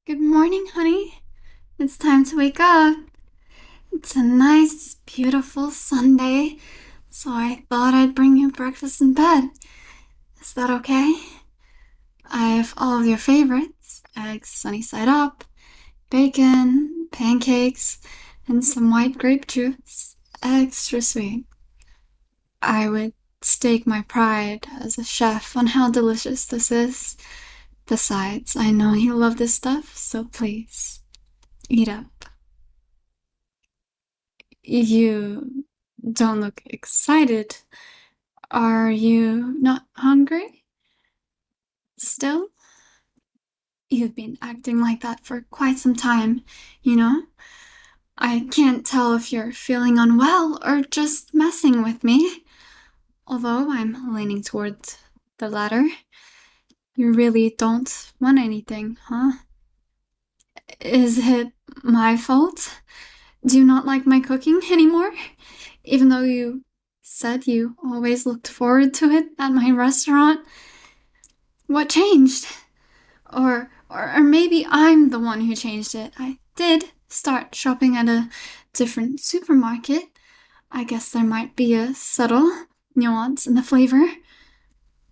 Good morning, honey. It's time to wake up. It's a nice, beautiful Sunday, so I thought I'd bring you breakfast in bed. Is that okay? I have all of your favorites: eggs sunny side up, bacon, pancakes, and some white grape juice. Extra sweet. I would stake my pride as a chef on how delicious this is. Besides, I know you love this stuff, so please, eat up. You don't look excited. Are you not hungry? Still? You've been acting like that for quite some time, you know? I can't tell if you're feeling unwell or just messing with me. Although I'm leaning towards the latter. You really don't want anything, huh? Is it my fault? Do you not like my cooking anymore? Even though you said you always looked forward to it at my restaurant? What changed? Or maybe I'm the one who changed it. I did start shopping at a different supermarket. I guess there might be a subtle nuance in the flavor.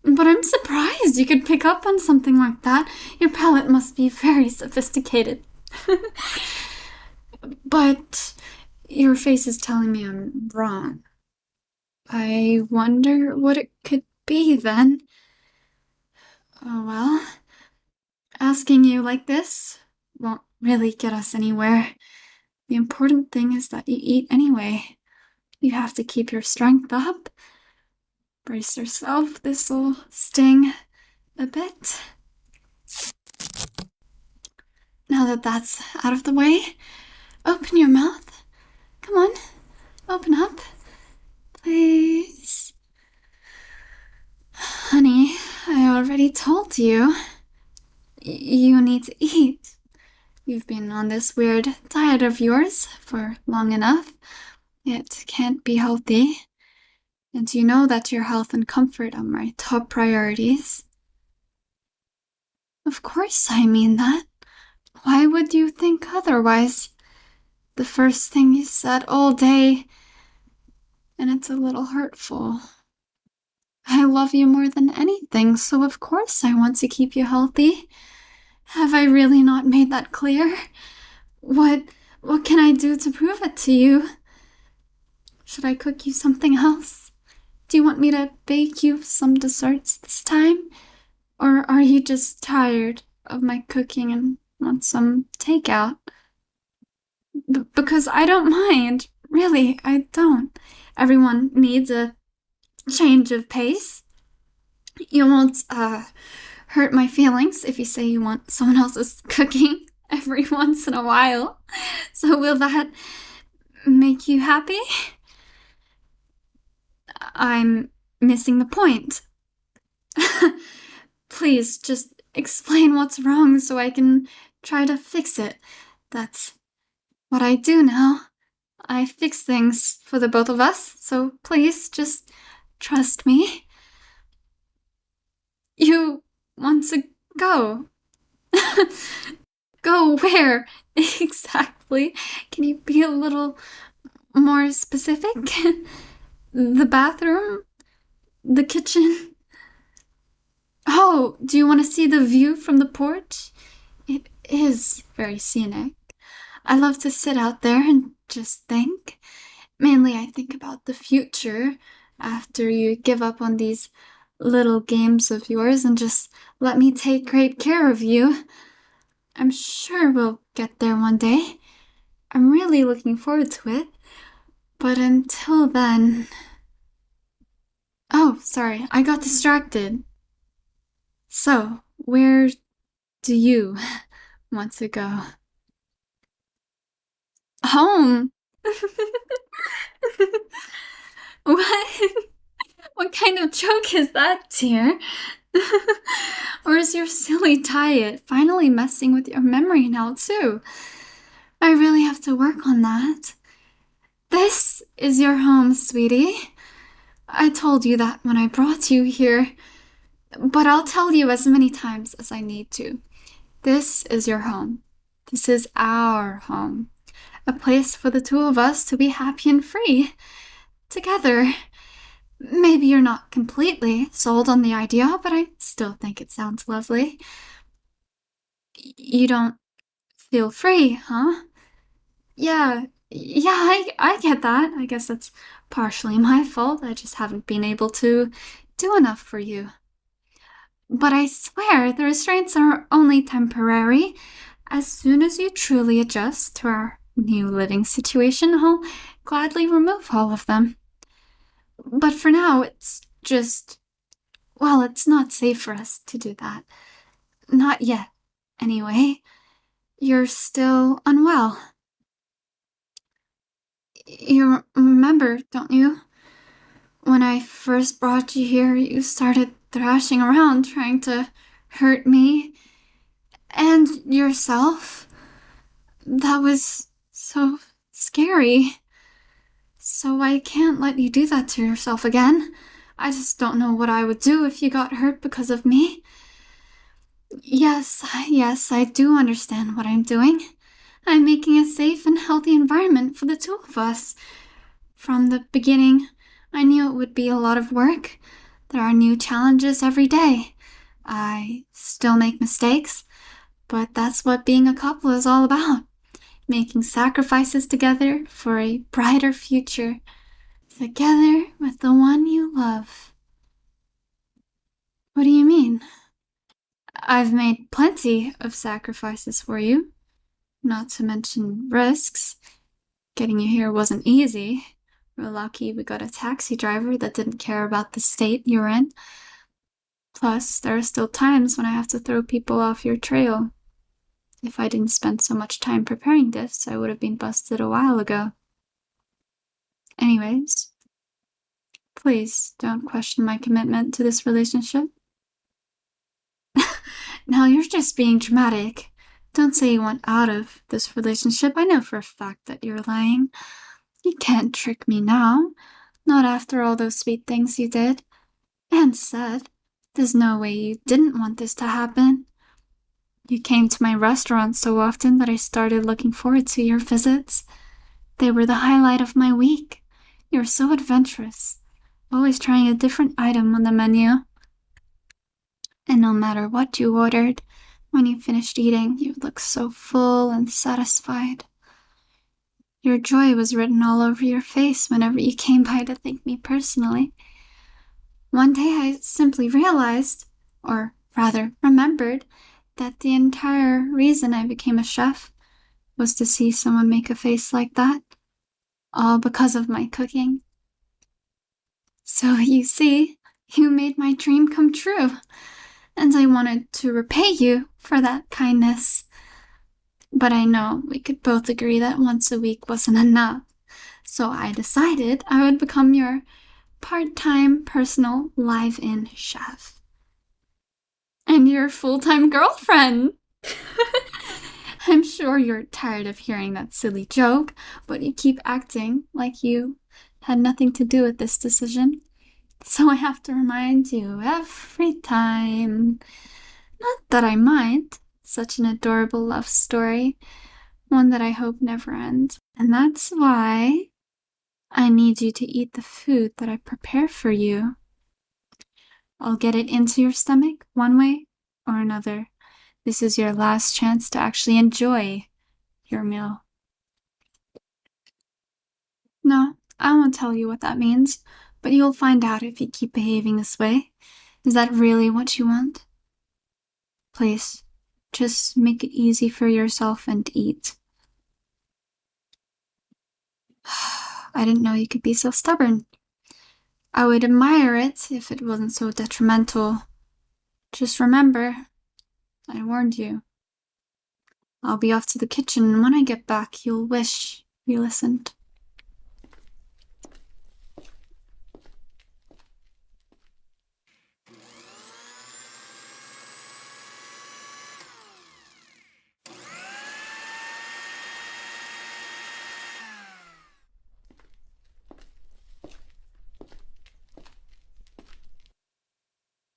But I'm surprised you could pick up on something like that. Your palate must be very sophisticated. But your face is telling me I'm wrong. I wonder what it could be then. Oh well, asking you like this won't really get us anywhere. The important thing is that you eat anyway. You have to keep your strength up. Brace yourself, this'll sting a bit. Now that that's out of the way, open your mouth. Come on, open up. Please. Honey, I already told you. You need to eat. You've been on this weird diet of yours for long enough. It can't be healthy. And you know that your health and comfort are my top priorities. Of course I mean that. Why would you think otherwise? The first thing you said all day, and it's a little hurtful. I love you more than anything, so of course I want to keep you healthy. Have I really not made that clear? What can I do to prove it to you? Should I cook you something else? Do you want me to bake you some desserts this time? Or are you just tired of my cooking and want some takeout? Because I don't mind. Really, I don't. Everyone needs a change of pace. You won't, hurt my feelings if you say you want someone else's cooking every once in a while. So will that make you happy? I'm missing the point. Please, just explain what's wrong so I can try to fix it. That's what I do now. I fix things for the both of us, so please, just trust me. You want to go. Go where? Exactly. Can you be a little more specific? The bathroom? The kitchen? Oh, do you want to see the view from the porch? It is very scenic. I love to sit out there and just think. Mainly I think about the future after you give up on these little games of yours and just let me take great care of you. I'm sure we'll get there one day. I'm really looking forward to it. But until then... Oh, sorry, I got distracted. So, where do you want to go? Home! What? What kind of joke is that, dear? Or is your silly diet finally messing with your memory now, too? I really have to work on that. This is your home, sweetie. I told you that when I brought you here, but I'll tell you as many times as I need to. This is your home. This is our home. A place for the two of us to be happy and free. Together. Maybe you're not completely sold on the idea, but I still think it sounds lovely. You don't feel free, huh? Yeah, I get that. I guess that's partially my fault. I just haven't been able to do enough for you. But I swear the restraints are only temporary. As soon as you truly adjust to our new living situation, I'll gladly remove all of them. But for now, well, it's not safe for us to do that. Not yet, anyway. You're still unwell. You remember, don't you? When I first brought you here, you started thrashing around trying to hurt me and yourself. That was so scary. So I can't let you do that to yourself again. I just don't know what I would do if you got hurt because of me. Yes, I do understand what I'm doing. I'm making a safe and healthy environment for the two of us. From the beginning, I knew it would be a lot of work. There are new challenges every day. I still make mistakes, but that's what being a couple is all about. Making sacrifices together for a brighter future. Together with the one you love. What do you mean? I've made plenty of sacrifices for you. Not to mention risks. Getting you here wasn't easy. We're lucky we got a taxi driver that didn't care about the state you're in. Plus, there are still times when I have to throw people off your trail. If I didn't spend so much time preparing this, I would have been busted a while ago. Anyways, please don't question my commitment to this relationship. Now you're just being dramatic. Don't say you want out of this relationship. I know for a fact that you're lying. You can't trick me now. Not after all those sweet things you did and said. There's no way you didn't want this to happen. You came to my restaurant so often that I started looking forward to your visits. They were the highlight of my week. You were so adventurous, always trying a different item on the menu. And no matter what you ordered, when you finished eating, you would look so full and satisfied. Your joy was written all over your face whenever you came by to thank me personally. One day I simply realized, or rather remembered, that the entire reason I became a chef was to see someone make a face like that, all because of my cooking. So you see, you made my dream come true, and I wanted to repay you for that kindness. But I know we could both agree that once a week wasn't enough, so I decided I would become your part-time personal live-in chef. And your full-time girlfriend! I'm sure you're tired of hearing that silly joke, but you keep acting like you had nothing to do with this decision. So I have to remind you every time. Not that I mind. Such an adorable love story. One that I hope never ends. And that's why I need you to eat the food that I prepare for you. I'll get it into your stomach one way or another. This is your last chance to actually enjoy your meal. No, I won't tell you what that means, but you'll find out if you keep behaving this way. Is that really what you want? Please, just make it easy for yourself and eat. I didn't know you could be so stubborn. I would admire it if it wasn't so detrimental. Just remember, I warned you. I'll be off to the kitchen, and when I get back, you'll wish you listened.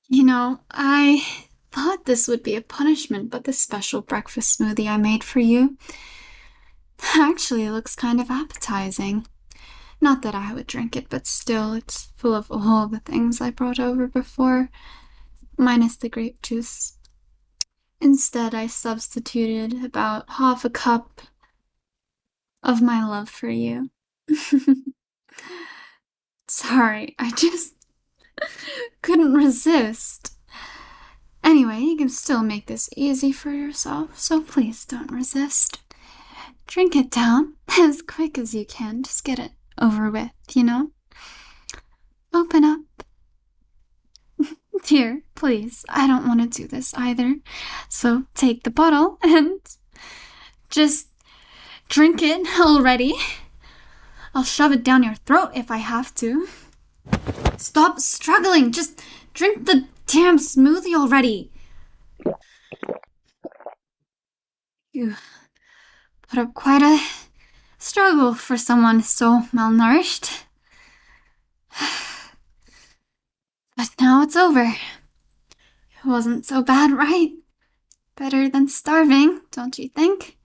You know, I thought this would be a punishment, but the special breakfast smoothie I made for you actually looks kind of appetizing. Not that I would drink it, but still, it's full of all the things I brought over before, minus the grape juice. Instead, I substituted about half a cup of my love for you. Sorry, I just couldn't resist. Anyway, you can still make this easy for yourself, so please don't resist. Drink it down as quick as you can. Just get it over with, you know? Open up. Here, please. I don't want to do this either. So take the bottle and just drink it already. I'll shove it down your throat if I have to. Stop struggling. Just drink the damn smoothie already. You put up quite a struggle for someone so malnourished. But now it's over. It wasn't so bad, right? Better than starving, don't you think?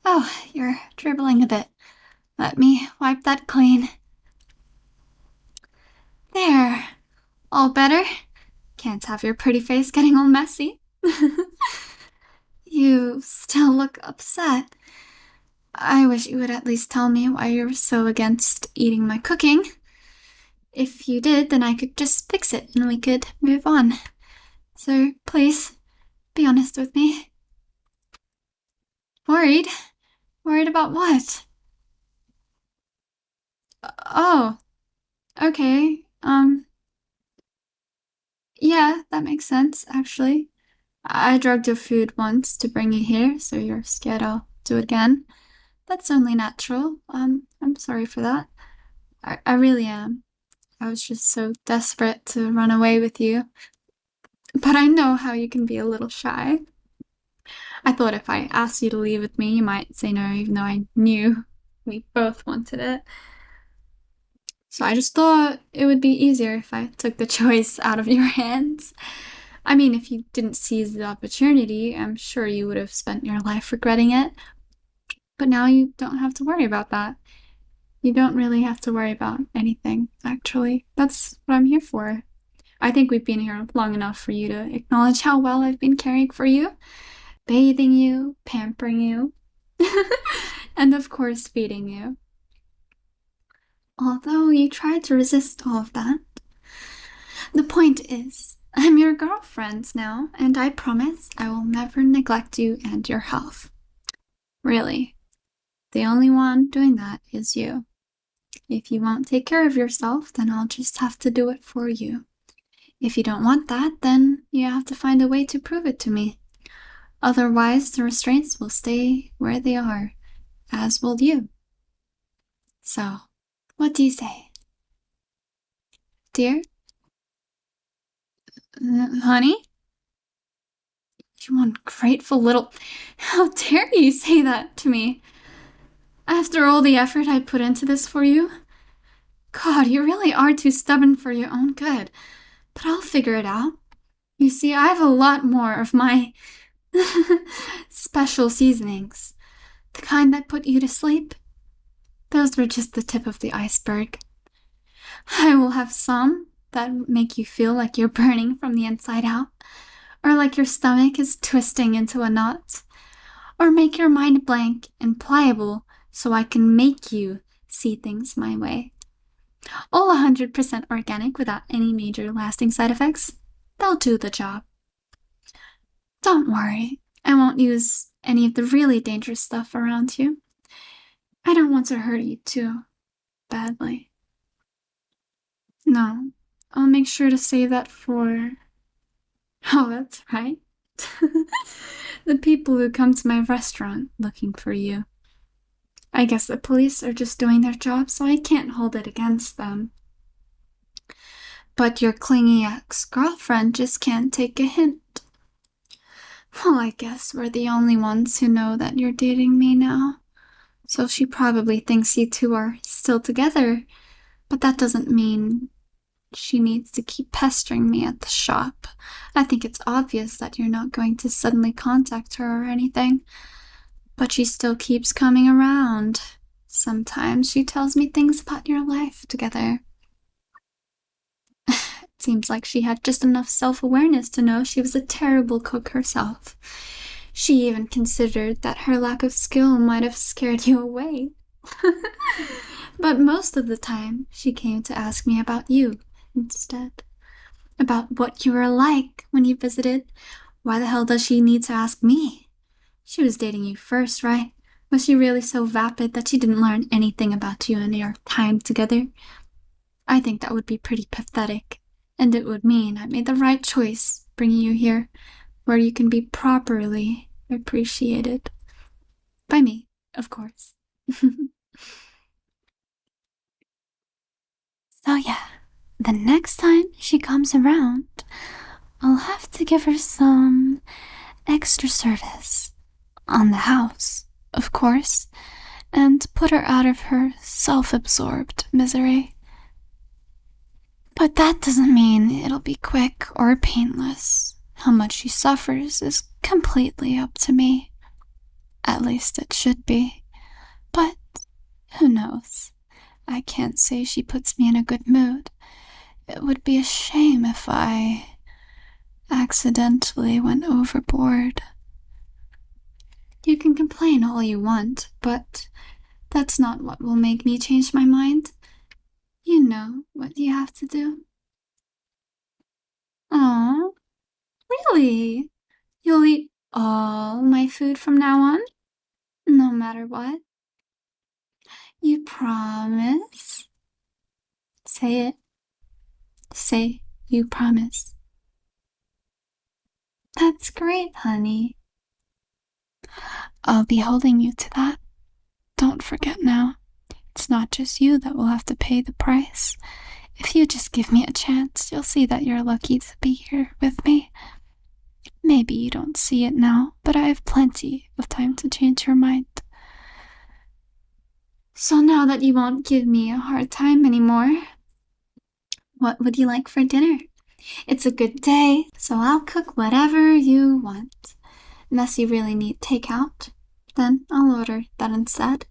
Oh, you're dribbling a bit. Let me wipe that clean. There. All better? Can't have your pretty face getting all messy. You still look upset. I wish you would at least tell me why you're so against eating my cooking. If you did, then I could just fix it and we could move on. So, please, be honest with me. Worried? Worried about what? Oh, okay, yeah, that makes sense, actually. I drugged your food once to bring you here, so you're scared I'll do it again. That's only natural. I'm sorry for that. I really am. I was just so desperate to run away with you. But I know how you can be a little shy. I thought if I asked you to leave with me, you might say no, even though I knew we both wanted it. So I just thought it would be easier if I took the choice out of your hands. I mean, if you didn't seize the opportunity, I'm sure you would have spent your life regretting it. But now you don't have to worry about that. You don't really have to worry about anything, actually. That's what I'm here for. I think we've been here long enough for you to acknowledge how well I've been caring for you, bathing you, pampering you, and of course feeding you. Although you tried to resist all of that. The point is, I'm your girlfriend now, and I promise I will never neglect you and your health. Really. The only one doing that is you. If you won't take care of yourself, then I'll just have to do it for you. If you don't want that, then you have to find a way to prove it to me. Otherwise, the restraints will stay where they are, as will you. So, what do you say? Dear? Honey? You ungrateful little... How dare you say that to me? After all the effort I put into this for you? God, you really are too stubborn for your own good. But I'll figure it out. You see, I have a lot more of my special seasonings. The kind that put you to sleep. Those were just the tip of the iceberg. I will have some that make you feel like you're burning from the inside out, or like your stomach is twisting into a knot, or make your mind blank and pliable so I can make you see things my way. All 100% organic without any major lasting side effects. They'll do the job. Don't worry, I won't use any of the really dangerous stuff around you. I don't want to hurt you too badly. No, I'll make sure to save that for... Oh, that's right. The people who come to my restaurant looking for you. I guess the police are just doing their job, so I can't hold it against them. But your clingy ex-girlfriend just can't take a hint. Well, I guess we're the only ones who know that you're dating me now. So she probably thinks you two are still together, but that doesn't mean she needs to keep pestering me at the shop. I think it's obvious that you're not going to suddenly contact her or anything. But she still keeps coming around. Sometimes she tells me things about your life together. It seems like she had just enough self-awareness to know she was a terrible cook herself. She even considered that her lack of skill might have scared you away. But most of the time, she came to ask me about you instead. About what you were like when you visited. Why the hell does she need to ask me? She was dating you first, right? Was she really so vapid that she didn't learn anything about you in your time together? I think that would be pretty pathetic, and it would mean I made the right choice bringing you here, where you can be properly appreciated. By me, of course. So yeah, the next time she comes around, I'll have to give her some extra service. On the house, of course, and put her out of her self-absorbed misery. But that doesn't mean it'll be quick or painless. How much she suffers is completely up to me. At least it should be. But who knows? I can't say she puts me in a good mood. It would be a shame if I accidentally went overboard. You can complain all you want, but that's not what will make me change my mind. You know what you have to do. Aw, really? You'll eat all my food from now on? No matter what? You promise? Say it. Say you promise. That's great, honey. I'll be holding you to that. Don't forget now. It's not just you that will have to pay the price. If you just give me a chance, you'll see that you're lucky to be here with me. Maybe you don't see it now, but I have plenty of time to change your mind. So now that you won't give me a hard time anymore, what would you like for dinner? It's a good day, so I'll cook whatever you want. Unless you really need takeout, then I'll order that instead.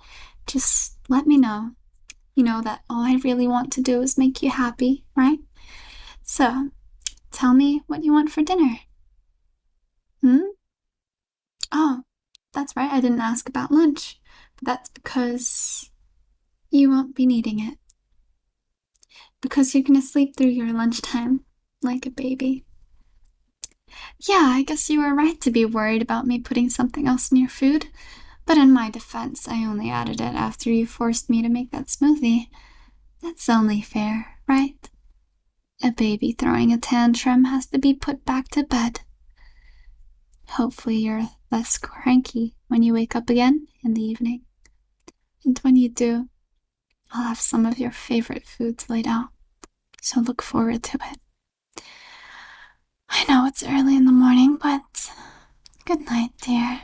Just let me know. You know that all I really want to do is make you happy, right? So, tell me what you want for dinner. Oh, that's right, I didn't ask about lunch. That's because you won't be needing it. Because you're gonna sleep through your lunchtime like a baby. Yeah, I guess you were right to be worried about me putting something else in your food. But in my defense, I only added it after you forced me to make that smoothie. That's only fair, right? A baby throwing a tantrum has to be put back to bed. Hopefully you're less cranky when you wake up again in the evening. And when you do, I'll have some of your favorite foods laid out. So look forward to it. I know it's early in the morning, but good night, dear.